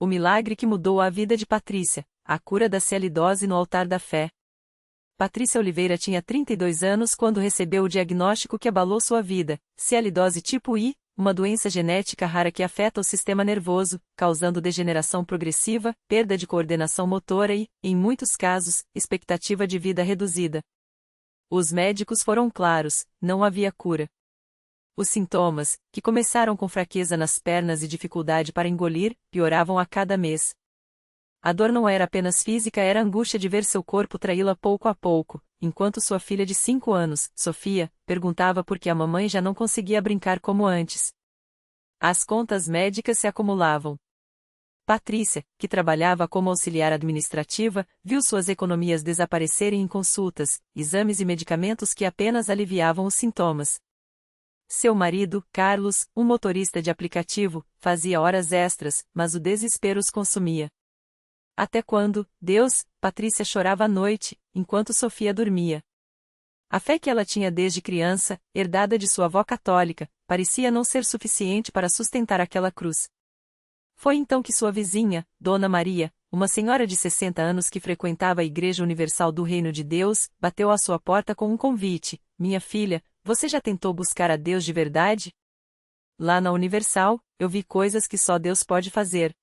O milagre que mudou a vida de Patrícia, a cura da celulose no altar da fé. Patrícia Oliveira tinha 32 anos quando recebeu o diagnóstico que abalou sua vida, celulose tipo I, uma doença genética rara que afeta o sistema nervoso, causando degeneração progressiva, perda de coordenação motora e, em muitos casos, expectativa de vida reduzida. Os médicos foram claros, não havia cura. Os sintomas, que começaram com fraqueza nas pernas e dificuldade para engolir, pioravam a cada mês. A dor não era apenas física, era a angústia de ver seu corpo traí-la pouco a pouco, enquanto sua filha de 5 anos, Sofia, perguntava por que a mamãe já não conseguia brincar como antes. As contas médicas se acumulavam. Patrícia, que trabalhava como auxiliar administrativa, viu suas economias desaparecerem em consultas, exames e medicamentos que apenas aliviavam os sintomas. Seu marido, Carlos, um motorista de aplicativo, fazia horas extras, mas o desespero os consumia. Até quando, Deus, Patrícia chorava à noite, enquanto Sofia dormia. A fé que ela tinha desde criança, herdada de sua avó católica, parecia não ser suficiente para sustentar aquela cruz. Foi então que sua vizinha, Dona Maria, uma senhora de 60 anos que frequentava a Igreja Universal do Reino de Deus, bateu à sua porta com um convite: "Minha filha, você já tentou buscar a Deus de verdade? Lá na Universal, eu vi coisas que só Deus pode fazer.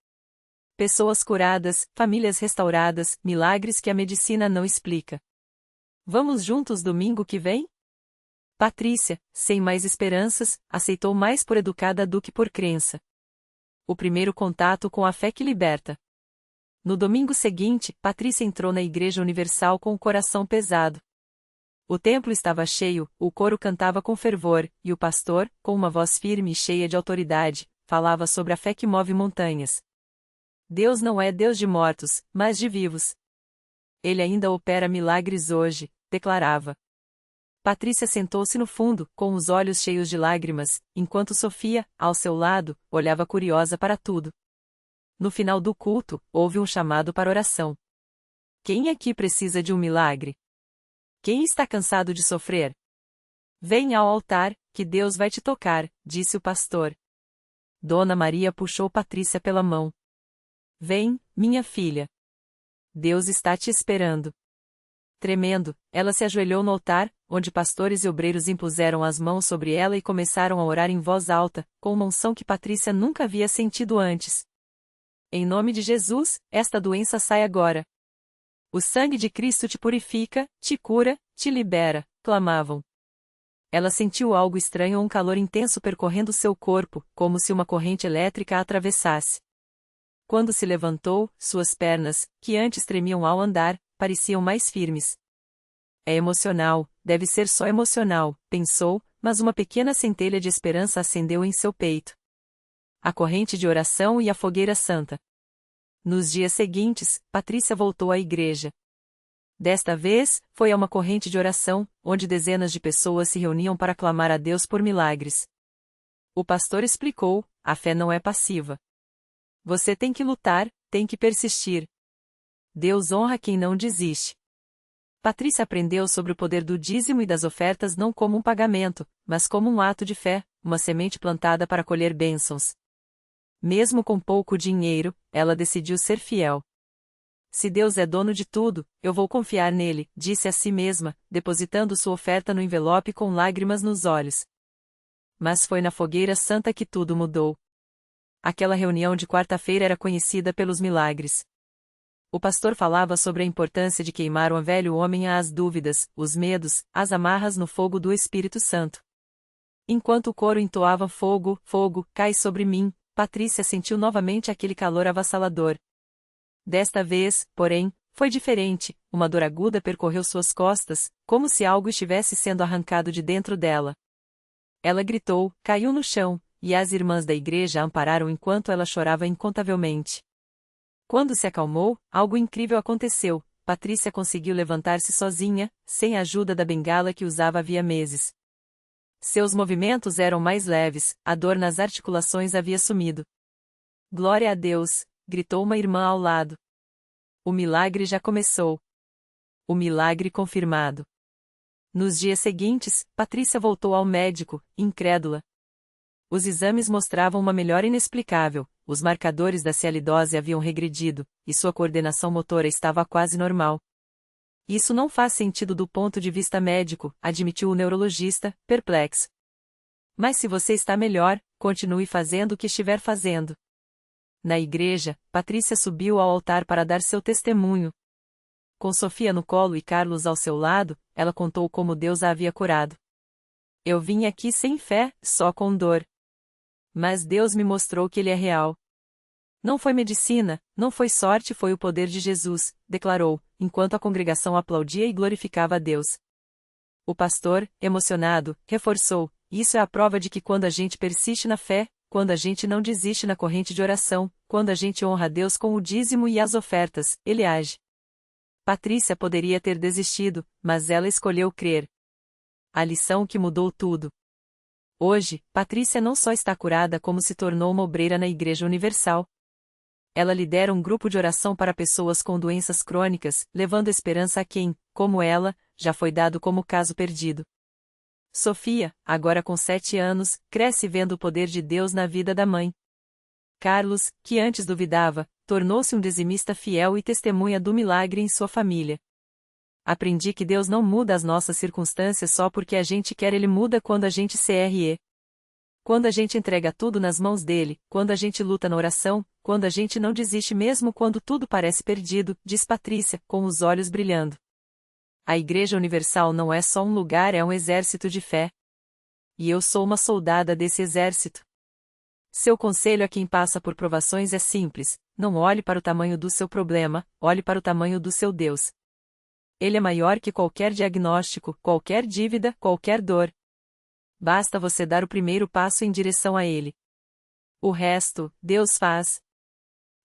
Pessoas curadas, famílias restauradas, milagres que a medicina não explica. Vamos juntos domingo que vem?" Patrícia, sem mais esperanças, aceitou mais por educada do que por crença. O primeiro contato com a fé que liberta. No domingo seguinte, Patrícia entrou na Igreja Universal com o coração pesado. O templo estava cheio, o coro cantava com fervor, e o pastor, com uma voz firme e cheia de autoridade, falava sobre a fé que move montanhas. Deus não é Deus de mortos, mas de vivos. Ele ainda opera milagres hoje, declarava. Patrícia sentou-se no fundo, com os olhos cheios de lágrimas, enquanto Sofia, ao seu lado, olhava curiosa para tudo. No final do culto, houve um chamado para oração. Quem aqui precisa de um milagre? Quem está cansado de sofrer? Venha ao altar, que Deus vai te tocar, disse o pastor. Dona Maria puxou Patrícia pela mão. Vem, minha filha. Deus está te esperando. Tremendo, ela se ajoelhou no altar, onde pastores e obreiros impuseram as mãos sobre ela e começaram a orar em voz alta, com uma unção que Patrícia nunca havia sentido antes. Em nome de Jesus, esta doença sai agora. O sangue de Cristo te purifica, te cura, te libera, clamavam. Ela sentiu algo estranho, um calor intenso percorrendo seu corpo, como se uma corrente elétrica a atravessasse. Quando se levantou, suas pernas, que antes tremiam ao andar, pareciam mais firmes. É emocional, deve ser só emocional, pensou, mas uma pequena centelha de esperança acendeu em seu peito. A corrente de oração e a fogueira santa. Nos dias seguintes, Patrícia voltou à igreja. Desta vez, foi a uma corrente de oração, onde dezenas de pessoas se reuniam para clamar a Deus por milagres. O pastor explicou: a fé não é passiva. Você tem que lutar, tem que persistir. Deus honra quem não desiste. Patrícia aprendeu sobre o poder do dízimo e das ofertas não como um pagamento, mas como um ato de fé, uma semente plantada para colher bênçãos. Mesmo com pouco dinheiro, ela decidiu ser fiel. Se Deus é dono de tudo, eu vou confiar nele, disse a si mesma, depositando sua oferta no envelope com lágrimas nos olhos. Mas foi na fogueira santa que tudo mudou. Aquela reunião de quarta-feira era conhecida pelos milagres. O pastor falava sobre a importância de queimar o velho homem às dúvidas, os medos, as amarras no fogo do Espírito Santo. Enquanto o coro entoava fogo, fogo, cai sobre mim, Patrícia sentiu novamente aquele calor avassalador. Desta vez, porém, foi diferente, uma dor aguda percorreu suas costas, como se algo estivesse sendo arrancado de dentro dela. Ela gritou, caiu no chão, e as irmãs da igreja a ampararam enquanto ela chorava incontavelmente. Quando se acalmou, algo incrível aconteceu. Patrícia conseguiu levantar-se sozinha, sem a ajuda da bengala que usava havia meses. Seus movimentos eram mais leves, a dor nas articulações havia sumido. Glória a Deus! Gritou uma irmã ao lado. O milagre já começou. O milagre confirmado. Nos dias seguintes, Patrícia voltou ao médico, incrédula. Os exames mostravam uma melhora inexplicável, os marcadores da cialidose haviam regredido, e sua coordenação motora estava quase normal. Isso não faz sentido do ponto de vista médico, admitiu o neurologista, perplexo. Mas se você está melhor, continue fazendo o que estiver fazendo. Na igreja, Patrícia subiu ao altar para dar seu testemunho. Com Sofia no colo e Carlos ao seu lado, ela contou como Deus a havia curado. Eu vim aqui sem fé, só com dor. Mas Deus me mostrou que Ele é real. Não foi medicina, não foi sorte, foi o poder de Jesus, declarou, enquanto a congregação aplaudia e glorificava a Deus. O pastor, emocionado, reforçou, isso é a prova de que quando a gente persiste na fé, quando a gente não desiste na corrente de oração, quando a gente honra a Deus com o dízimo e as ofertas, Ele age. Patrícia poderia ter desistido, mas ela escolheu crer. A lição que mudou tudo. Hoje, Patrícia não só está curada como se tornou uma obreira na Igreja Universal. Ela lidera um grupo de oração para pessoas com doenças crônicas, levando esperança a quem, como ela, já foi dado como caso perdido. Sofia, agora com 7 anos, cresce vendo o poder de Deus na vida da mãe. Carlos, que antes duvidava, tornou-se um dizimista fiel e testemunha do milagre em sua família. Aprendi que Deus não muda as nossas circunstâncias só porque a gente quer, Ele muda quando a gente CRE. Quando a gente entrega tudo nas mãos dele, quando a gente luta na oração, quando a gente não desiste mesmo quando tudo parece perdido, diz Patrícia, com os olhos brilhando. A Igreja Universal não é só um lugar, é um exército de fé. E eu sou uma soldada desse exército. Seu conselho a quem passa por provações é simples: não olhe para o tamanho do seu problema, olhe para o tamanho do seu Deus. Ele é maior que qualquer diagnóstico, qualquer dívida, qualquer dor. Basta você dar o primeiro passo em direção a Ele. O resto, Deus faz.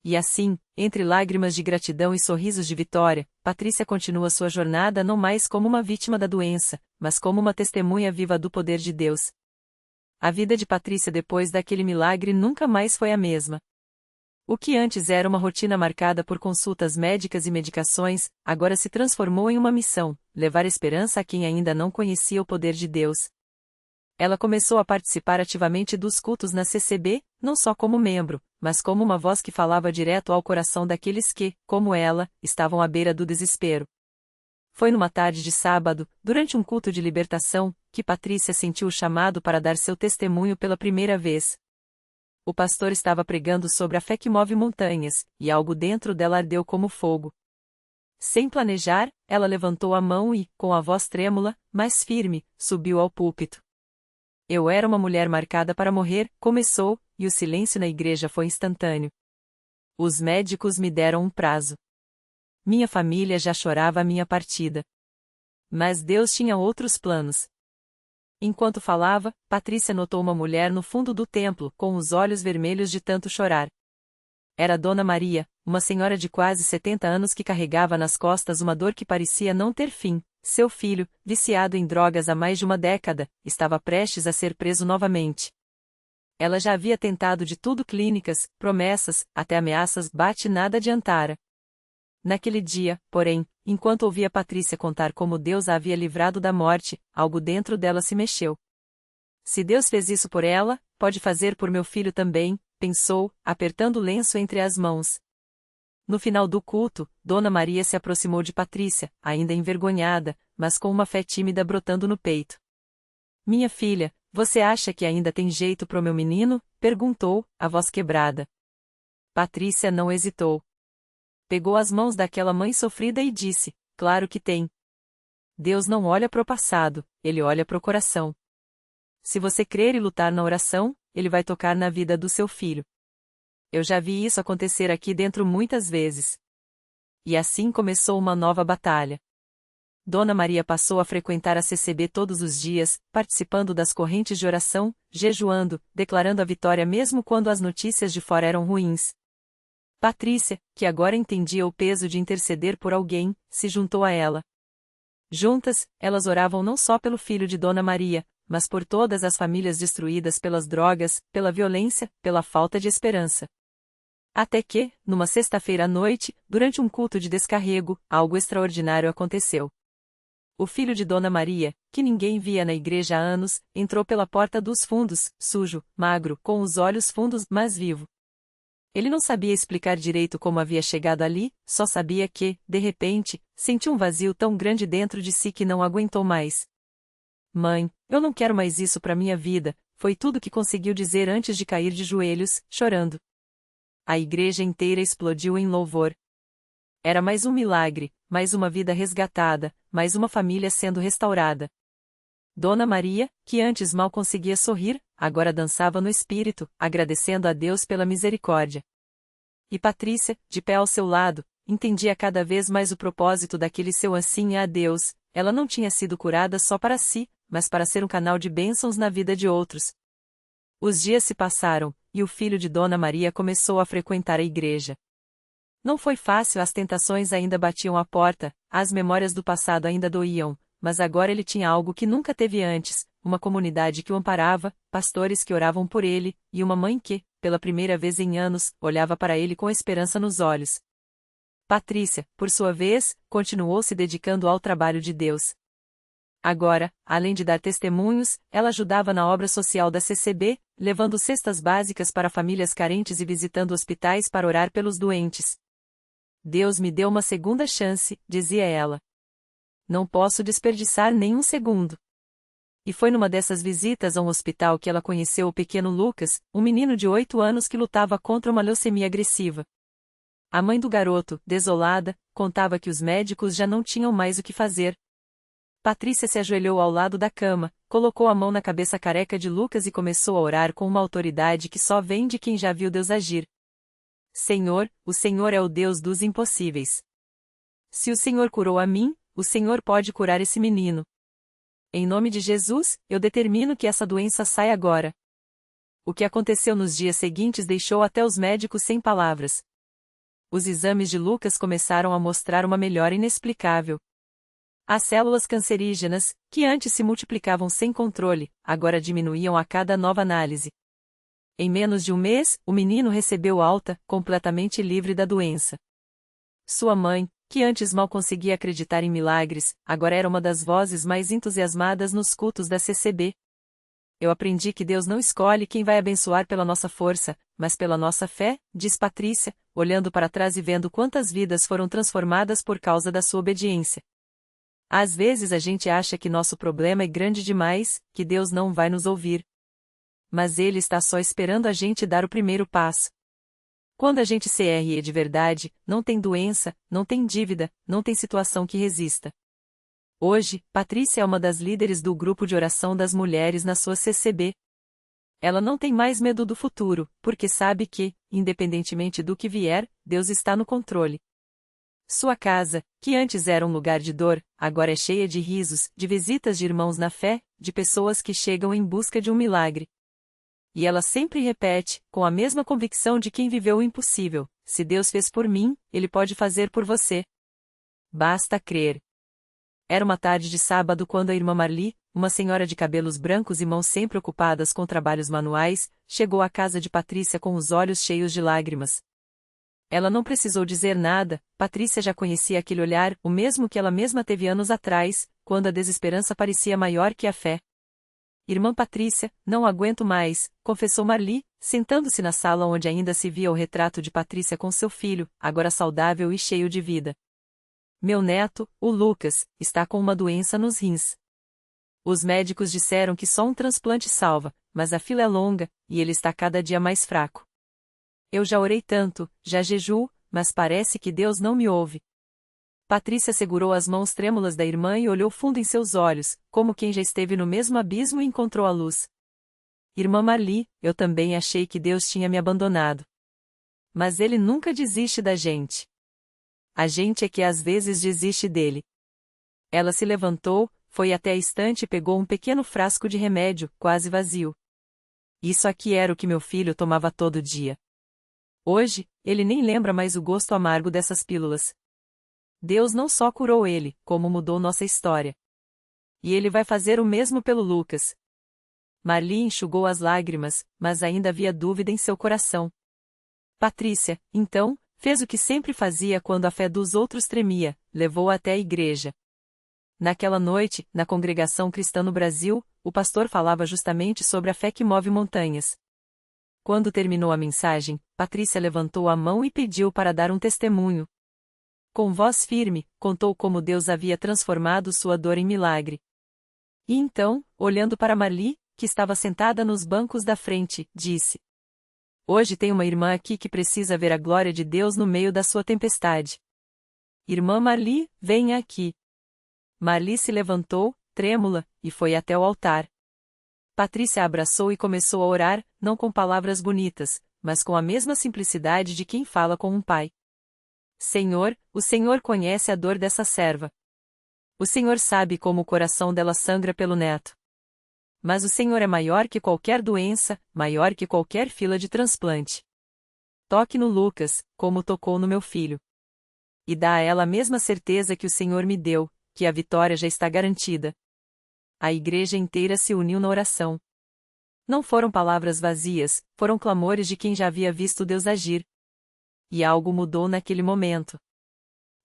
E assim, entre lágrimas de gratidão e sorrisos de vitória, Patrícia continua sua jornada não mais como uma vítima da doença, mas como uma testemunha viva do poder de Deus. A vida de Patrícia depois daquele milagre nunca mais foi a mesma. O que antes era uma rotina marcada por consultas médicas e medicações, agora se transformou em uma missão: levar esperança a quem ainda não conhecia o poder de Deus. Ela começou a participar ativamente dos cultos na CCB, não só como membro, mas como uma voz que falava direto ao coração daqueles que, como ela, estavam à beira do desespero. Foi numa tarde de sábado, durante um culto de libertação, que Patrícia sentiu o chamado para dar seu testemunho pela primeira vez. O pastor estava pregando sobre a fé que move montanhas, e algo dentro dela ardeu como fogo. Sem planejar, ela levantou a mão e, com a voz trêmula, mas firme, subiu ao púlpito. Eu era uma mulher marcada para morrer, começou, e o silêncio na igreja foi instantâneo. Os médicos me deram um prazo. Minha família já chorava a minha partida. Mas Deus tinha outros planos. Enquanto falava, Patrícia notou uma mulher no fundo do templo, com os olhos vermelhos de tanto chorar. Era Dona Maria, uma senhora de quase 70 anos que carregava nas costas uma dor que parecia não ter fim. Seu filho, viciado em drogas há mais de uma década, estava prestes a ser preso novamente. Ela já havia tentado de tudo: clínicas, promessas, até ameaças, nada adiantara. Naquele dia, porém, enquanto ouvia Patrícia contar como Deus a havia livrado da morte, algo dentro dela se mexeu. Se Deus fez isso por ela, pode fazer por meu filho também, pensou, apertando o lenço entre as mãos. No final do culto, Dona Maria se aproximou de Patrícia, ainda envergonhada, mas com uma fé tímida brotando no peito. Minha filha, você acha que ainda tem jeito pro meu menino? Perguntou, a voz quebrada. Patrícia não hesitou. Pegou as mãos daquela mãe sofrida e disse: claro que tem. Deus não olha pro passado, Ele olha pro coração. Se você crer e lutar na oração, Ele vai tocar na vida do seu filho. Eu já vi isso acontecer aqui dentro muitas vezes. E assim começou uma nova batalha. Dona Maria passou a frequentar a CCB todos os dias, participando das correntes de oração, jejuando, declarando a vitória mesmo quando as notícias de fora eram ruins. Patrícia, que agora entendia o peso de interceder por alguém, se juntou a ela. Juntas, elas oravam não só pelo filho de Dona Maria, mas por todas as famílias destruídas pelas drogas, pela violência, pela falta de esperança. Até que, numa sexta-feira à noite, durante um culto de descarrego, algo extraordinário aconteceu. O filho de Dona Maria, que ninguém via na igreja há anos, entrou pela porta dos fundos, sujo, magro, com os olhos fundos, mas vivo. Ele não sabia explicar direito como havia chegado ali, só sabia que, de repente, sentiu um vazio tão grande dentro de si que não aguentou mais. Mãe, eu não quero mais isso para minha vida, foi tudo que conseguiu dizer antes de cair de joelhos, chorando. A igreja inteira explodiu em louvor. Era mais um milagre, mais uma vida resgatada, mais uma família sendo restaurada. Dona Maria, que antes mal conseguia sorrir, agora dançava no espírito, agradecendo a Deus pela misericórdia. E Patrícia, de pé ao seu lado, entendia cada vez mais o propósito daquele seu assim a Deus. Ela não tinha sido curada só para si, mas para ser um canal de bênçãos na vida de outros. Os dias se passaram, e o filho de Dona Maria começou a frequentar a igreja. Não foi fácil, as tentações ainda batiam à porta, as memórias do passado ainda doíam, mas agora ele tinha algo que nunca teve antes, uma comunidade que o amparava, pastores que oravam por ele, e uma mãe que, pela primeira vez em anos, olhava para ele com esperança nos olhos. Patrícia, por sua vez, continuou se dedicando ao trabalho de Deus. Agora, além de dar testemunhos, ela ajudava na obra social da CCB, levando cestas básicas para famílias carentes e visitando hospitais para orar pelos doentes. Deus me deu uma segunda chance, dizia ela. Não posso desperdiçar nem um segundo. E foi numa dessas visitas a um hospital que ela conheceu o pequeno Lucas, um menino de 8 anos que lutava contra uma leucemia agressiva. A mãe do garoto, desolada, contava que os médicos já não tinham mais o que fazer. Patrícia se ajoelhou ao lado da cama, colocou a mão na cabeça careca de Lucas e começou a orar com uma autoridade que só vem de quem já viu Deus agir. Senhor, o Senhor é o Deus dos impossíveis. Se o Senhor curou a mim, o Senhor pode curar esse menino. Em nome de Jesus, eu determino que essa doença saia agora. O que aconteceu nos dias seguintes deixou até os médicos sem palavras. Os exames de Lucas começaram a mostrar uma melhora inexplicável. As células cancerígenas, que antes se multiplicavam sem controle, agora diminuíam a cada nova análise. Em menos de um mês, o menino recebeu alta, completamente livre da doença. Sua mãe, que antes mal conseguia acreditar em milagres, agora era uma das vozes mais entusiasmadas nos cultos da CCB. Eu aprendi que Deus não escolhe quem vai abençoar pela nossa força, mas pela nossa fé, diz Patrícia, olhando para trás e vendo quantas vidas foram transformadas por causa da sua obediência. Às vezes a gente acha que nosso problema é grande demais, que Deus não vai nos ouvir. Mas Ele está só esperando a gente dar o primeiro passo. Quando a gente CRE de verdade, não tem doença, não tem dívida, não tem situação que resista. Hoje, Patrícia é uma das líderes do grupo de oração das mulheres na sua CCB. Ela não tem mais medo do futuro, porque sabe que, independentemente do que vier, Deus está no controle. Sua casa, que antes era um lugar de dor, agora é cheia de risos, de visitas de irmãos na fé, de pessoas que chegam em busca de um milagre. E ela sempre repete, com a mesma convicção de quem viveu o impossível: se Deus fez por mim, Ele pode fazer por você. Basta crer. Era uma tarde de sábado quando a irmã Marli, uma senhora de cabelos brancos e mãos sempre ocupadas com trabalhos manuais, chegou à casa de Patrícia com os olhos cheios de lágrimas. Ela não precisou dizer nada, Patrícia já conhecia aquele olhar, o mesmo que ela mesma teve anos atrás, quando a desesperança parecia maior que a fé. Irmã Patrícia, não aguento mais, confessou Marli, sentando-se na sala onde ainda se via o retrato de Patrícia com seu filho, agora saudável e cheio de vida. Meu neto, o Lucas, está com uma doença nos rins. Os médicos disseram que só um transplante salva, mas a fila é longa, e ele está cada dia mais fraco. Eu já orei tanto, já jejuo, mas parece que Deus não me ouve. Patrícia segurou as mãos trêmulas da irmã e olhou fundo em seus olhos, como quem já esteve no mesmo abismo e encontrou a luz. Irmã Marli, eu também achei que Deus tinha me abandonado. Mas Ele nunca desiste da gente. A gente é que às vezes desiste dele. Ela se levantou, foi até a estante e pegou um pequeno frasco de remédio, quase vazio. Isso aqui era o que meu filho tomava todo dia. Hoje, ele nem lembra mais o gosto amargo dessas pílulas. Deus não só curou ele, como mudou nossa história. E Ele vai fazer o mesmo pelo Lucas. Marli enxugou as lágrimas, mas ainda havia dúvida em seu coração. Patrícia, então, fez o que sempre fazia quando a fé dos outros tremia, levou até a igreja. Naquela noite, na congregação cristã no Brasil, o pastor falava justamente sobre a fé que move montanhas. Quando terminou a mensagem, Patrícia levantou a mão e pediu para dar um testemunho. Com voz firme, contou como Deus havia transformado sua dor em milagre. E então, olhando para Marli, que estava sentada nos bancos da frente, disse: Hoje tem uma irmã aqui que precisa ver a glória de Deus no meio da sua tempestade. Irmã Marli, venha aqui. Marli se levantou, trêmula, e foi até o altar. Patrícia a abraçou e começou a orar, não com palavras bonitas, mas com a mesma simplicidade de quem fala com um pai. Senhor, o Senhor conhece a dor dessa serva. O Senhor sabe como o coração dela sangra pelo neto. Mas o Senhor é maior que qualquer doença, maior que qualquer fila de transplante. Toque no Lucas, como tocou no meu filho. E dá a ela a mesma certeza que o Senhor me deu, que a vitória já está garantida. A igreja inteira se uniu na oração. Não foram palavras vazias, foram clamores de quem já havia visto Deus agir. E algo mudou naquele momento.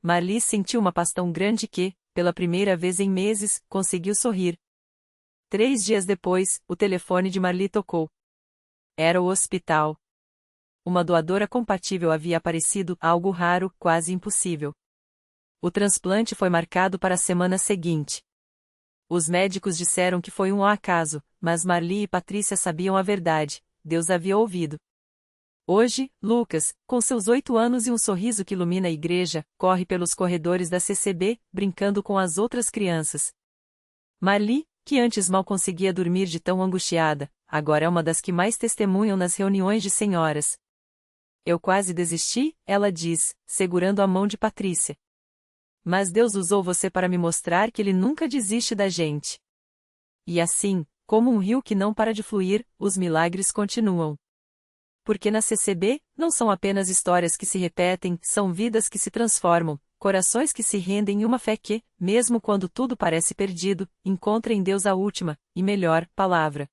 Marli sentiu uma paz tão grande que, pela primeira vez em meses, conseguiu sorrir. 3 dias depois, o telefone de Marli tocou. Era o hospital. Uma doadora compatível havia aparecido, algo raro, quase impossível. O transplante foi marcado para a semana seguinte. Os médicos disseram que foi um acaso, mas Marli e Patrícia sabiam a verdade, Deus havia ouvido. Hoje, Lucas, com seus 8 anos e um sorriso que ilumina a igreja, corre pelos corredores da CCB, brincando com as outras crianças. Marli, que antes mal conseguia dormir de tão angustiada, agora é uma das que mais testemunham nas reuniões de senhoras. Eu quase desisti, ela diz, segurando a mão de Patrícia. Mas Deus usou você para me mostrar que Ele nunca desiste da gente. E assim, como um rio que não para de fluir, os milagres continuam. Porque na CCB, não são apenas histórias que se repetem, são vidas que se transformam, corações que se rendem e uma fé que, mesmo quando tudo parece perdido, encontra em Deus a última, e melhor, palavra.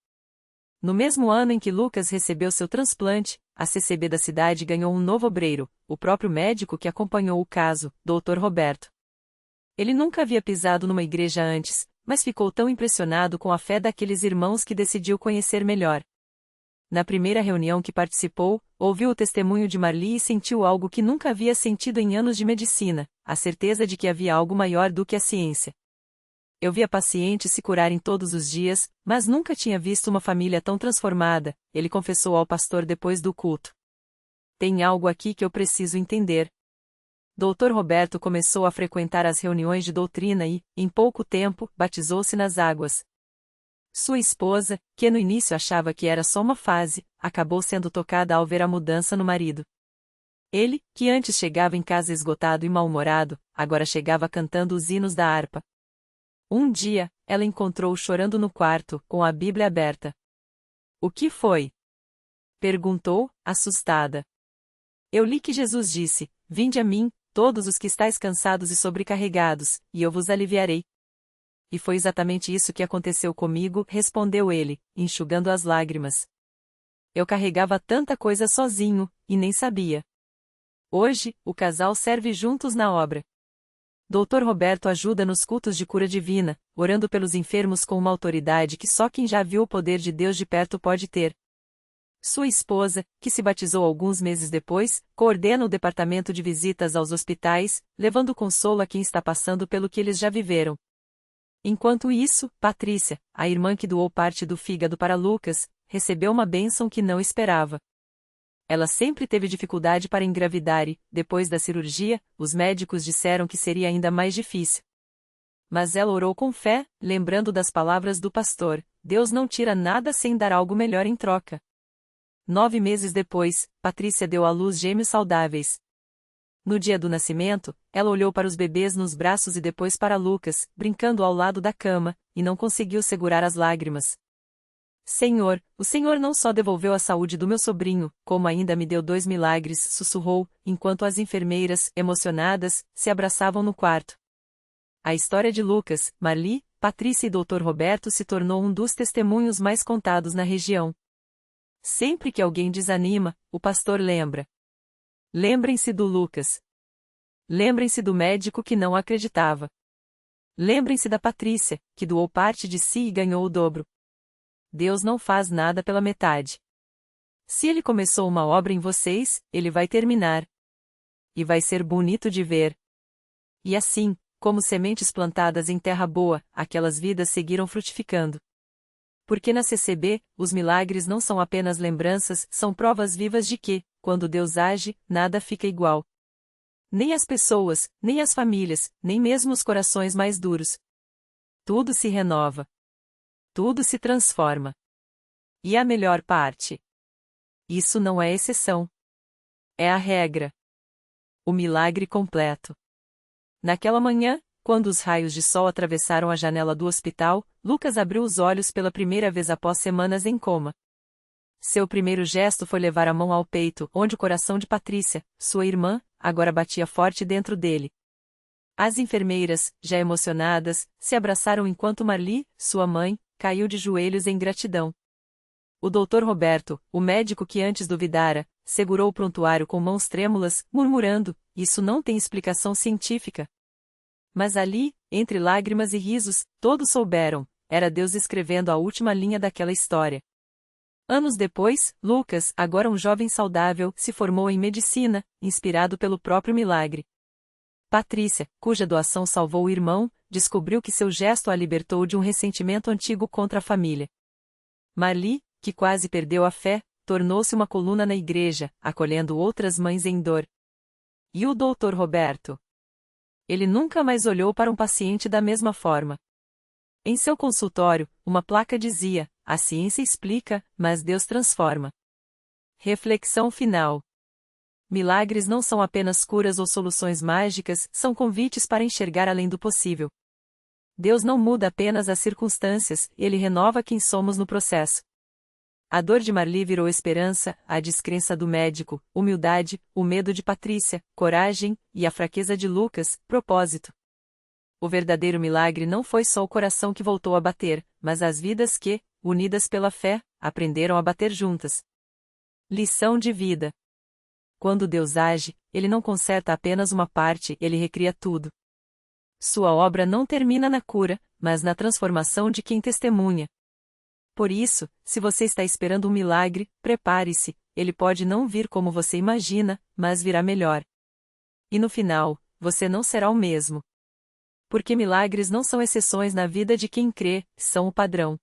No mesmo ano em que Lucas recebeu seu transplante, a CCB da cidade ganhou um novo obreiro, o próprio médico que acompanhou o caso, Dr. Roberto. Ele nunca havia pisado numa igreja antes, mas ficou tão impressionado com a fé daqueles irmãos que decidiu conhecer melhor. Na primeira reunião que participou, ouviu o testemunho de Marli e sentiu algo que nunca havia sentido em anos de medicina, a certeza de que havia algo maior do que a ciência. Eu via pacientes se curarem todos os dias, mas nunca tinha visto uma família tão transformada, ele confessou ao pastor depois do culto. Tem algo aqui que eu preciso entender. Dr. Roberto começou a frequentar as reuniões de doutrina e, em pouco tempo, batizou-se nas águas. Sua esposa, que no início achava que era só uma fase, acabou sendo tocada ao ver a mudança no marido. Ele, que antes chegava em casa esgotado e mal-humorado, agora chegava cantando os hinos da harpa. Um dia, ela encontrou-o chorando no quarto, com a Bíblia aberta. O que foi? Perguntou, assustada. Eu li que Jesus disse: Vinde a mim, todos os que estáis cansados e sobrecarregados, e eu vos aliviarei. E foi exatamente isso que aconteceu comigo, respondeu ele, enxugando as lágrimas. Eu carregava tanta coisa sozinho, e nem sabia. Hoje, o casal serve juntos na obra. Dr. Roberto ajuda nos cultos de cura divina, orando pelos enfermos com uma autoridade que só quem já viu o poder de Deus de perto pode ter. Sua esposa, que se batizou alguns meses depois, coordena o departamento de visitas aos hospitais, levando consolo a quem está passando pelo que eles já viveram. Enquanto isso, Patrícia, a irmã que doou parte do fígado para Lucas, recebeu uma bênção que não esperava. Ela sempre teve dificuldade para engravidar e, depois da cirurgia, os médicos disseram que seria ainda mais difícil. Mas ela orou com fé, lembrando das palavras do pastor: Deus não tira nada sem dar algo melhor em troca. 9 meses depois, Patrícia deu à luz gêmeos saudáveis. No dia do nascimento, ela olhou para os bebês nos braços e depois para Lucas, brincando ao lado da cama, e não conseguiu segurar as lágrimas. Senhor, o Senhor não só devolveu a saúde do meu sobrinho, como ainda me deu 2 milagres, sussurrou, enquanto as enfermeiras, emocionadas, se abraçavam no quarto. A história de Lucas, Marli, Patrícia e Dr. Roberto se tornou um dos testemunhos mais contados na região. Sempre que alguém desanima, o pastor lembra. Lembrem-se do Lucas. Lembrem-se do médico que não acreditava. Lembrem-se da Patrícia, que doou parte de si e ganhou o dobro. Deus não faz nada pela metade. Se ele começou uma obra em vocês, ele vai terminar. E vai ser bonito de ver. E assim, como sementes plantadas em terra boa, aquelas vidas seguiram frutificando. Porque na CCB, os milagres não são apenas lembranças, são provas vivas de que, quando Deus age, nada fica igual. Nem as pessoas, nem as famílias, nem mesmo os corações mais duros. Tudo se renova. Tudo se transforma. E a melhor parte? Isso não é exceção. É a regra. O milagre completo. Naquela manhã, quando os raios de sol atravessaram a janela do hospital, Lucas abriu os olhos pela primeira vez após semanas em coma. Seu primeiro gesto foi levar a mão ao peito, onde o coração de Patrícia, sua irmã, agora batia forte dentro dele. As enfermeiras, já emocionadas, se abraçaram enquanto Marli, sua mãe, caiu de joelhos em gratidão. O Dr. Roberto, o médico que antes duvidara, segurou o prontuário com mãos trêmulas, murmurando: "Isso não tem explicação científica." Mas ali, entre lágrimas e risos, todos souberam, era Deus escrevendo a última linha daquela história. Anos depois, Lucas, agora um jovem saudável, se formou em medicina, inspirado pelo próprio milagre. Patrícia, cuja doação salvou o irmão, descobriu que seu gesto a libertou de um ressentimento antigo contra a família. Marli, que quase perdeu a fé, tornou-se uma coluna na igreja, acolhendo outras mães em dor. E o Dr. Roberto? Ele nunca mais olhou para um paciente da mesma forma. Em seu consultório, uma placa dizia: "A ciência explica, mas Deus transforma." Reflexão final. Milagres não são apenas curas ou soluções mágicas, são convites para enxergar além do possível. Deus não muda apenas as circunstâncias, Ele renova quem somos no processo. A dor de Marli virou esperança, a descrença do médico, humildade, o medo de Patrícia, coragem, e a fraqueza de Lucas, propósito. O verdadeiro milagre não foi só o coração que voltou a bater, mas as vidas que, unidas pela fé, aprenderam a bater juntas. Lição de vida. Quando Deus age, Ele não conserta apenas uma parte, Ele recria tudo. Sua obra não termina na cura, mas na transformação de quem testemunha. Por isso, se você está esperando um milagre, prepare-se, ele pode não vir como você imagina, mas virá melhor. E no final, você não será o mesmo. Porque milagres não são exceções na vida de quem crê, são o padrão.